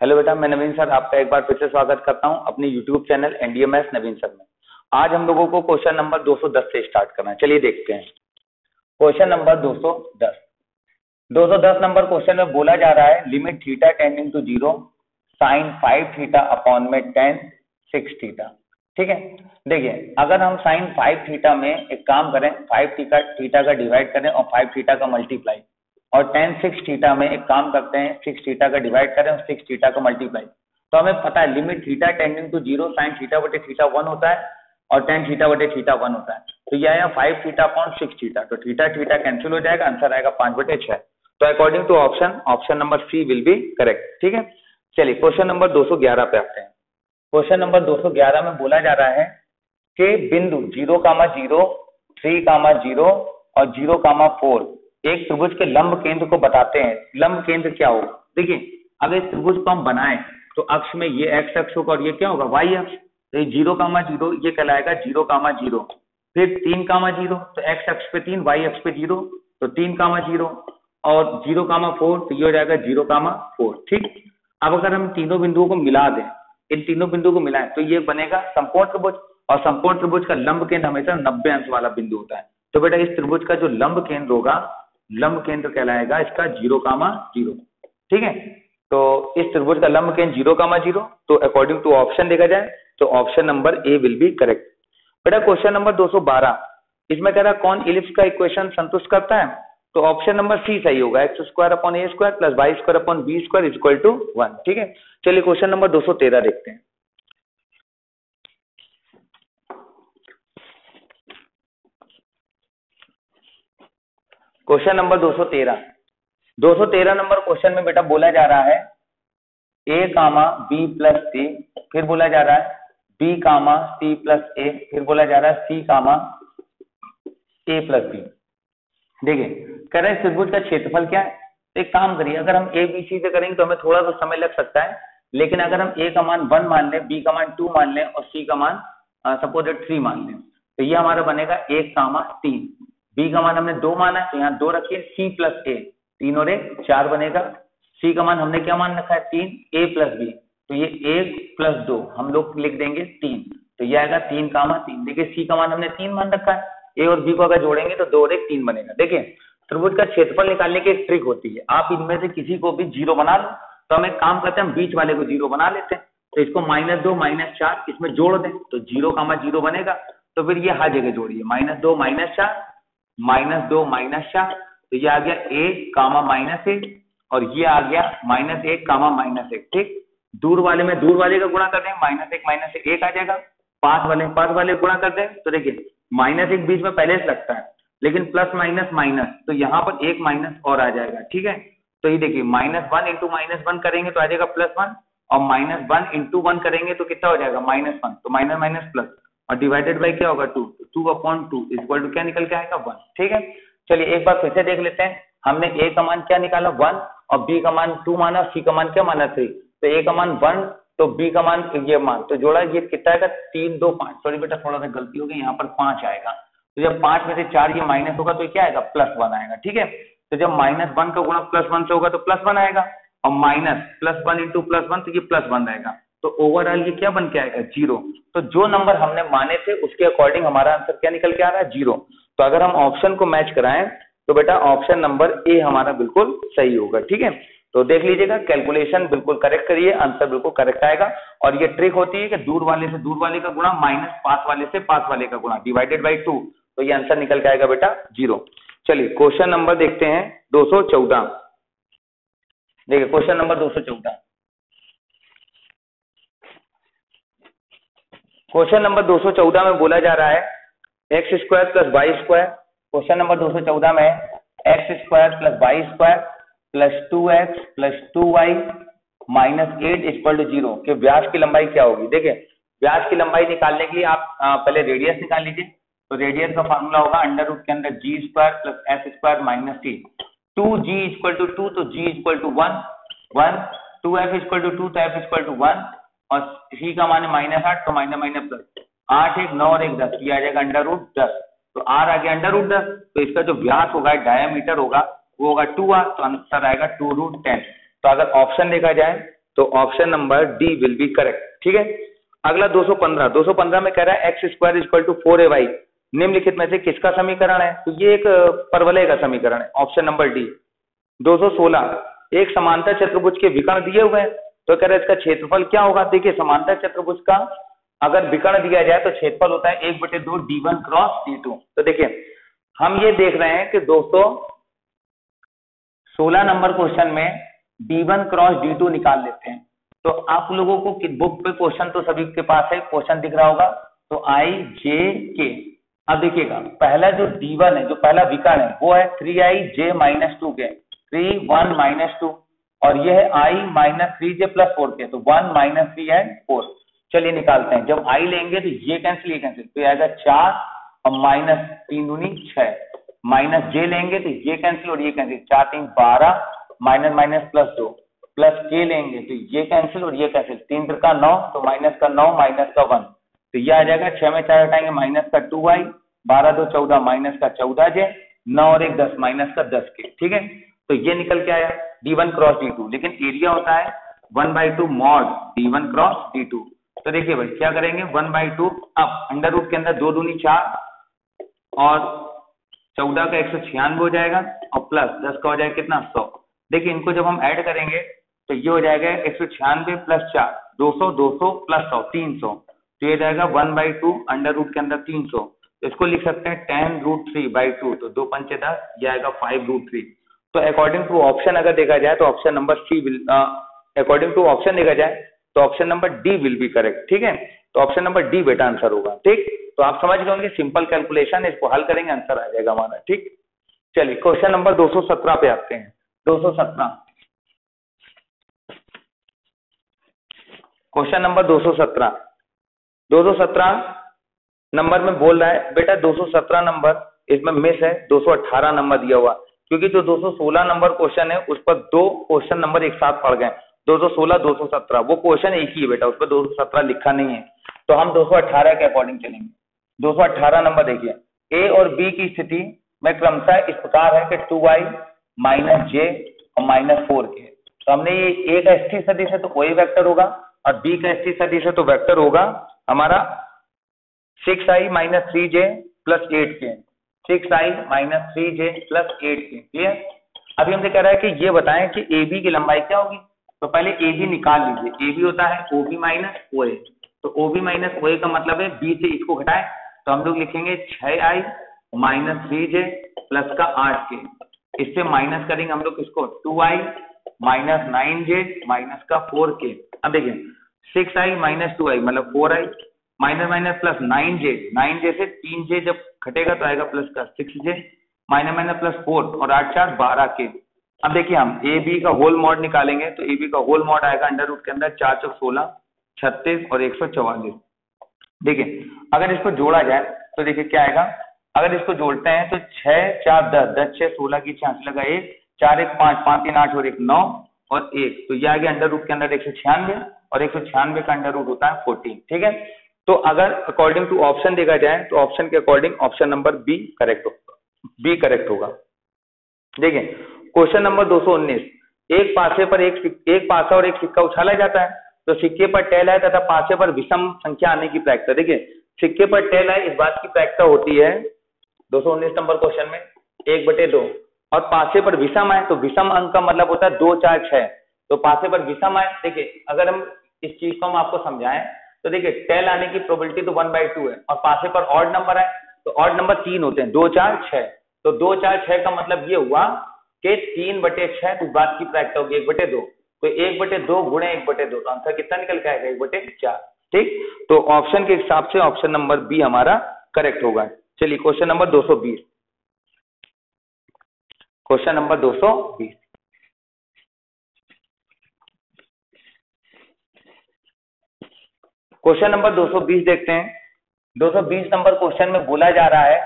Hello बेटा, मैं नवीन sir आपका एक बार फिर से स्वागत करता हूं अपने यूट्यूब चैनल एनडीएमएस नवीन सर में। आज हम लोगों को क्वेश्चन नंबर 210 से स्टार्ट करना है। चलिए देखते हैं क्वेश्चन नंबर 210। 210 नंबर क्वेश्चन में बोला जा रहा है limit theta tending to 0 sine 5 theta upon में tan 6 थीटा। ठीक है, देखिए अगर हम साइन 5 थीटा में एक काम करें, 5 थीटा का डिवाइड करें और 5 थीटा का मल्टीप्लाई, और tan 6 थीटा में एक काम करते हैं 6 थीटा का डिवाइड करें और 6 थीटा का मल्टीप्लाई। तो हमें पता है limit theta tending to 0 sine theta बटे थीटा 1 होता है और tan थीटा बटे थीटा 1 होता है। तो यह आया 5 थीटा अपॉन 6 थीटा, तो थीटा थीटा कैंसिल हो जाएगा, आंसर आएगा 5/6। तो according to option number C will be correct. ठीक है, चलिए क्वेश्चन नंबर 211 पे आते हैं। क्वेश्चन नंबर 211 में बोला जा रहा है कि बिंदु 0,0, 3,0 और 0,4 एक त्रिभुज के लंब केंद्र को बताते हैं। लंब केंद्र क्या होगा? देखिए अगर इस त्रिभुज को हम बनाएं तो अक्ष में ये एक्स अक्ष होगा और ये क्या होगा? वाई अक्ष। तो ये 0,0 ये कहलाएगा 0,0, फिर 3,0 तो एक्स अक्ष पे 3, वाई अक्ष पे 0 तो 3,0 और 0,4 तो ये हो जाएगा 0,4। ठीक, अब अगर हम तीनों बिंदुओं को मिला दें, इन तीनों बिंदुओं को मिलाएं तो ये बनेगा समकोण त्रिभुज, और समकोण त्रिभुज का लंब केंद्र हमेशा 90 अंश वाला बिंदु होता है। तो बेटा इस त्रिभुज का जो लंब केंद्र होगा, लंब केंद्र कहलाएगा इसका 0,0। ठीक है, तो इस त्रिभुज का लंब केंद्र 0,0। तो अकॉर्डिंग टू ऑप्शन देखा जाए तो option number A will be correct. बेटा क्वेश्चन नंबर 212, इसमें कह रहा है कौन इलिप्स का इक्वेशन संतुष्ट करता है? तो ऑप्शन नंबर सी सही होगा, x² upon a² plus y² upon b² equal to 1। ठीक है, चलिए क्वेश्चन नंबर 213 देखते हैं। क्वेश्चन नंबर 213 नंबर क्वेश्चन में बेटा बोला जा रहा है a, b प्लस c, फिर बोला जा रहा है b, c प्लस a, फिर बोला जा रहा है c, a प्लस b। देखिए कह रहे हैं त्रिभुज का क्षेत्रफल क्या है। तो एक काम करिए, अगर हम a b c से करेंगे तो हमें थोड़ा सा समय लग सकता है, लेकिन अगर हम a का मान 1 मान लें, b का मान 2 मान लें और c का मान सपोज 3 मान लें, तो ये हमारा बनेगा 1, 3। b का मान हमने 2 माना है तो यहाँ 2 रखिए, c प्लस a 3 और 1 4 बनेगा। c का मान हमने क्या मान रखा है 3, a प्लस b, तो ये 1 प्लस 2 हम लोग लिख देंगे 3, तो ये आएगा 3, 3। देखिए c का मान हमने 3 मान रखा है, a और b को अगर जोड़ेंगे तो 2 और 1 3 बनेगा। देखिए त्रिभुज का क्षेत्रफल निकालने की एक ट्रिक होती है, आप इनमें से किसी को भी 0 बना लो। तो हम एक काम करते हैं, हम बीच वाले को 0 बना लेते हैं, तो इसको -2 -4 इसमें जोड़ दें तो 0,0 बनेगा। तो फिर ये हर जगह जोड़िए, -2 -4 -2 -4, तो ये आ गया 1, -1 और ये आ गया -1, -1। ठीक, दूर वाले में दूर वाले का गुणा कर दें, -1 1 आ जाएगा। पास वाले गुणा कर दें तो देखिए -1 बीच में पहले से लगता है, लेकिन प्लस माइनस माइनस तो यहाँ पर एक माइनस और आ जाएगा। ठीक है, तो ये देखिए -1 × -1 करेंगे तो आ जाएगा +1, और -1 × 1 करेंगे तो कितना हो जाएगा -1, तो माइनस माइनस प्लस, और डिवाइडेड बाई क्या होगा 2, 2/2 इक्वल टू क्या निकल के आएगा 1। ठीक है, चलिए एक बार फिर से देख लेते हैं। हमने a का मान क्या निकाला 1, और b का मान 2 माना, c का मान क्या माना 3। तो a का मान 1 तो b का मान ये मान तो जोड़ा, ये कितना आएगा 3, 2, 5। सॉरी बेटा थोड़ा सा गलती हो गई, यहाँ पर 5 आएगा। तो जब 5 में से 4 ये माइनस होगा तो क्या आएगा +1 आएगा। ठीक है, तो जब -1 का गुणा +1 से होगा तो +1 आएगा, और माइनस +1 × +1 तो ये +1 आएगा। तो ओवरऑल ये क्या बन के आएगा 0। तो जो नंबर हमने माने थे उसके अकॉर्डिंग हमारा आंसर क्या निकल के आ रहा है 0। तो अगर हम ऑप्शन को मैच कराएं तो बेटा ऑप्शन नंबर ए हमारा बिल्कुल सही होगा। ठीक है, तो देख लीजिएगा, कैलकुलेशन बिल्कुल करेक्ट करिए, आंसर बिल्कुल करेक्ट आएगा। और ये ट्रिक होती है कि दूर वाले से दूर वाले का गुणा माइनस पास वाले से पास वाले का गुणा डिवाइडेड बाई 2, तो ये आंसर निकल के आएगा बेटा 0। चलिए क्वेश्चन नंबर देखते हैं 214। देखिए क्वेश्चन नंबर 214, क्वेश्चन नंबर 214 में बोला जा रहा है x² + y²। क्वेश्चन नंबर 214 में x² + y² + 2x + 2y - 8 = 0 के व्यास की लंबाई क्या होगी। देखिए व्यास की लंबाई निकालने के लिए आप पहले रेडियस निकाल लीजिए। तो रेडियस का फार्मूला होगा अंडर रूट के अंदर g² + s² - t। 2g = 2 तो g = 1, 2f = 2 तो f = 1, और c का मान है -8 तो माइनस प्लस 8, 1 9 और 1 10, ये आ जाएगा अंडर रूट 10। तो r आ गया अंडर रूट 10, तो इसका जो व्यास होगा डायमीटर होगा वो होगा 2r, तो आंसर आएगा 2√10। तो अगर ऑप्शन देखा जाए तो option number D will be correct. ठीक है, अगला 215 में कह रहा है x square equal to 4ay निम्नलिखित में से किसका समीकरण है? तो ये एक परवलय का समीकरण है, ऑप्शन नंबर डी। 216 एक समांतर चतुर्भुज के विकर्ण दिए हुए हैं, तो कह रहे हैं इसका क्षेत्रफल क्या होगा? देखिए समांतर चतुर्भुज का अगर विकर्ण दिया जाए तो क्षेत्रफल होता है 1/2 d1 क्रॉस d2। तो देखिए हम ये देख रहे हैं कि 216 नंबर क्वेश्चन में d1 क्रॉस d2 निकाल लेते हैं। तो आप लोगों को बुक पे क्वेश्चन तो सभी के पास है, क्वेश्चन दिख रहा होगा, तो i j k। अब देखिएगा पहला जो d1 है, जो पहला विकर्ण है वो है 3i j माइनस 2 के, 3 1 माइनस 2, और यह है i माइनस 3j प्लस 4 के, तो 1 माइनस 3 है 4। चलिए निकालते हैं, जब i लेंगे तो ये कैंसिल तो आएगा 4 और माइनस 3 दूनी 6, माइनस j लेंगे तो ये कैंसिल और ये cancel, 4 3 12 minus minus plus 2, plus k लेंगे तो ये कैंसिल और ये कैंसिल, 3 3 का 9 तो माइनस का 9 माइनस का 1, तो ये आ जाएगा 6 में 4 हटाएंगे माइनस का 2i, 12 2 14 माइनस का 14j, 9 और 1 10 माइनस का 10k। ठीक है, तो ये निकल के आया d1 क्रॉस d2, लेकिन एरिया होता है 1/2 मॉड d1 क्रॉस d2। तो देखिए भाई क्या करेंगे 1/2, अब अंडर रूट के अंदर 2 दूनी 4 और 14 का 196 हो जाएगा और प्लस 10 का हो जाएगा कितना 100। देखिए इनको जब हम ऐड करेंगे तो ये हो जाएगा 196 प्लस 4 200 200 प्लस 100 300, तो ये जाएगा 1/2 अंडर रूट के अंदर 300, तो इसको लिख सकते हैं 10√3/2, तो 2 पंचे 10, ये आएगा 5√3। तो अकॉर्डिंग टू ऑप्शन अगर देखा जाए तो option number C will, according to option देखा जाए तो option number D will be correct. ठीक है, तो ऑप्शन नंबर डी बेटा आंसर होगा। ठीक, तो आप समझ गए होंगे, सिंपल कैलकुलेशन, इसको हल करेंगे आंसर आ जाएगा हमारा। ठीक, चलिए क्वेश्चन नंबर 217 पे आते हैं। 217 क्वेश्चन नंबर 217 नंबर में बोल रहा है बेटा 217 नंबर इसमें मिस है, 218 नंबर दिया हुआ, क्योंकि जो 216 नंबर क्वेश्चन है उस पर 2 क्वेश्चन नंबर एक साथ पड़ गए, 216 217, वो क्वेश्चन एक ही है बेटा, उस पर 217 लिखा नहीं है, तो हम 218 के अकॉर्डिंग चलेंगे। 218 नंबर देखिए, ए और बी की स्थिति में क्रमशः इस प्रकार है कि 2i माइनस j और माइनस 4k। तो हमने ये ए का स्थिर सदिश है तो कोई वेक्टर होगा, और बी का स्थिर सदिश है तो वेक्टर होगा हमारा 6i minus 3j plus 8k, 6i minus 3j plus 8k। Clear? अभी हमसे कह रहा है कि ये बताएं कि ए बी की लंबाई क्या होगी, तो पहले ए बी निकाल लीजिए। ए बी होता है OB माइनस OA, तो OB माइनस OA का मतलब है बी से इसको घटाएं, तो हम लोग लिखेंगे 6i माइनस 3j प्लस का 8k, इससे माइनस करेंगे हम लोग इसको 2i माइनस 9j माइनस का 4k। अब देखिए 6i माइनस 2i मतलब 4i minus minus plus 9j से 3j जब घटेगा तो आएगा प्लस का 6j माइनस माइनस प्लस 4 और 8 4 12k। अब देखिए हम ए बी का होल मॉड निकालेंगे, तो ए बी का होल मॉड आएगा अंडर रूट के अंदर 4 चौक 16 36 और 144। देखिए अगर इसको जोड़ा जाए तो देखिए क्या आएगा, अगर इसको जोड़ते हैं तो 6 4 10 10 6 16 की 86 लगा 1 4 1 5 5 3 8 और 1 9 और 1, तो ये आ गया अंडर रूट के अंदर 196 और 196 का अंडर रूट होता है 14। ठीक है, तो अगर अकॉर्डिंग टू ऑप्शन देखा जाए तो ऑप्शन के according option number B correct होगा, बी करेक्ट होगा। देखिए क्वेश्चन नंबर 219, एक पासे पर एक पासा और एक सिक्का उछाला जाता है, तो सिक्के पर टेल है तथा पासे पर विषम संख्या आने की प्रायिकता। देखिए सिक्के पर टेल है, इस बात की प्रायिकता होती है 219 नंबर क्वेश्चन में 1/2, और पासे पर विषम है तो विषम अंक का मतलब होता है 2 4 6, तो पासे पर विषम है। देखिए अगर हम इस चीज को हम आपको समझाएं तो देखिए टेल आने की प्रोबेबिलिटी तो 1/2 है, और पासे पर ऑड नंबर है तो ऑड नंबर 3 होते हैं, 2 4 6, तो 2 4 6 का मतलब ये हुआ कि 3/6, तो इस बात की प्रायिकता होगी 1/2, तो 1/2 गुणे 1/2, तो आंसर कितना निकल के आएगा 1/4। ठीक, तो ऑप्शन के हिसाब से ऑप्शन नंबर बी हमारा करेक्ट होगा। चलिए question number 220, question number 220, question number 220 देखते हैं। 220 नंबर क्वेश्चन में बोला जा रहा है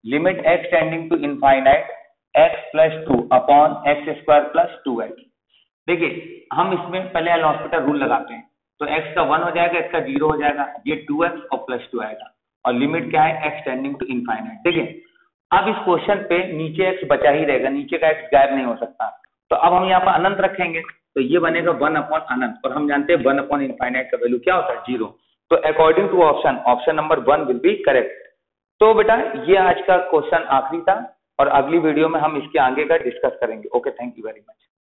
limit x tending to infinite x plus 2 upon x square plus 2x। देखिए हम इसमें पहले एल हॉस्पिटल रूल लगाते हैं, तो x का 1 हो जाएगा, x का 0 हो जाएगा, ये 2x और प्लस 2 आएगा, और लिमिट क्या है x टेंडिंग टू इनफाइनाइट। देखिए अब इस क्वेश्चन पे नीचे x बचा ही रहेगा, नीचे का x गायब नहीं हो सकता, तो अब हम यहाँ पर अनंत रखेंगे, तो ये बनेगा 1 अपॉन अनंत, और हम जानते हैं 1 अपॉन इनफाइनाइट का वैल्यू क्या होता है 0। तो according to option number 1 will be correct. तो बेटा ये आज का क्वेश्चन आखिरी था, और अगली वीडियो में हम इसके आगे का डिस्कस करेंगे। Okay, thank you very much.